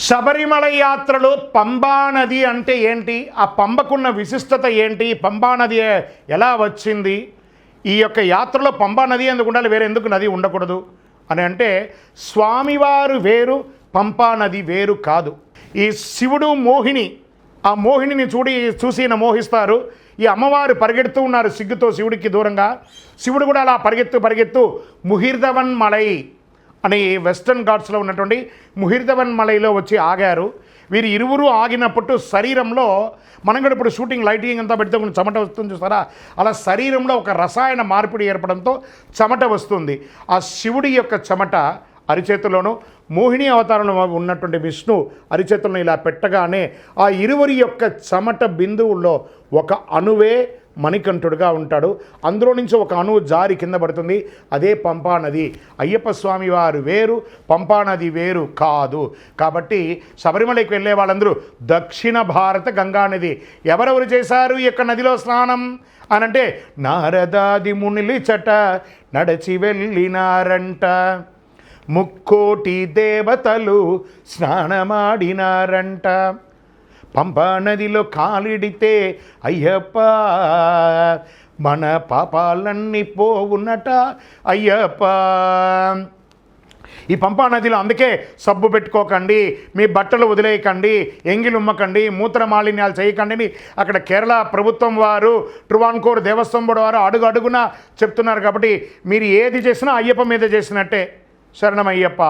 శబరిమల యాత్రలో పంబా నది అంటే ఏంటి, ఆ పంబకున్న విశిష్టత ఏంటి, పంబా నది ఎలా వచ్చింది, ఈ యొక్క యాత్రలో పంబా నది ఎందుకు ఉండాలి, వేరే ఎందుకు నది ఉండకూడదు అని అంటే స్వామివారు వేరు, పంపా నది వేరు కాదు. ఈ శివుడు మోహిని, ఆ మోహినిని చూసి ఈయన మోహిస్తారు. ఈ అమ్మవారు పరిగెడుతూ ఉన్నారు సిగ్గుతో శివుడికి దూరంగా. శివుడు కూడా అలా పరిగెత్తు ముహిర్దవన్ మలై అని వెస్టర్న్ ఘాట్స్లో ఉన్నటువంటి ముహిర్దవన్ మలైలో వచ్చి ఆగారు. వీరు ఇరువురు ఆగినప్పుడు శరీరంలో, మనం కూడా ఇప్పుడు షూటింగ్ లైటింగ్ అంతా పెడితే కొంచెం చెమట వస్తుంది చూస్తారా, అలా శరీరంలో ఒక రసాయన మార్పిడి ఏర్పడంతో చెమట వస్తుంది. ఆ శివుడి యొక్క చెమట అరిచేతుల్లోనూ, మోహిని అవతారంలో ఉన్నటువంటి విష్ణు అరిచేతులను ఇలా పెట్టగానే ఆ ఇరువురి యొక్క చెమట బిందువుల్లో ఒక అణువే మణికంఠుడుగా ఉంటాడు. అందులో నుంచి ఒక అణువు జారి కింద పడుతుంది. అదే పంపా నది. అయ్యప్ప స్వామి వారు వేరు, పంపా నది వేరు కాదు. కాబట్టి శబరిమలకి వెళ్ళే వాళ్ళందరూ దక్షిణ భారత గంగానది. ఎవరెవరు చేశారు ఈ యొక్క నదిలో స్నానం అనంటే నారదాది మునిలి చట నడచి వెళ్ళినారంట, ముక్కోటి దేవతలు స్నానమాడినారంట, పంపా నదిలో కాలిడితే అయ్యప్ప మన పాపాలన్నీ పోవునట అయ్యప్ప. ఈ పంపా నదిలో అందుకే సబ్బు పెట్టుకోకండి, మీ బట్టలు వదిలేయకండి, ఎంగిలి ఉమ్మకండి, మూత్ర మాలిన్యాలు చేయకండి అక్కడ కేరళ ప్రభుత్వం వారు, ట్రువాన్కోర్ దేవస్థానం వారు అడుగు అడుగున చెప్తున్నారు. కాబట్టి మీరు ఏది చేసినా అయ్యప్ప మీద చేసినట్టే. శరణమయ్యప్ప.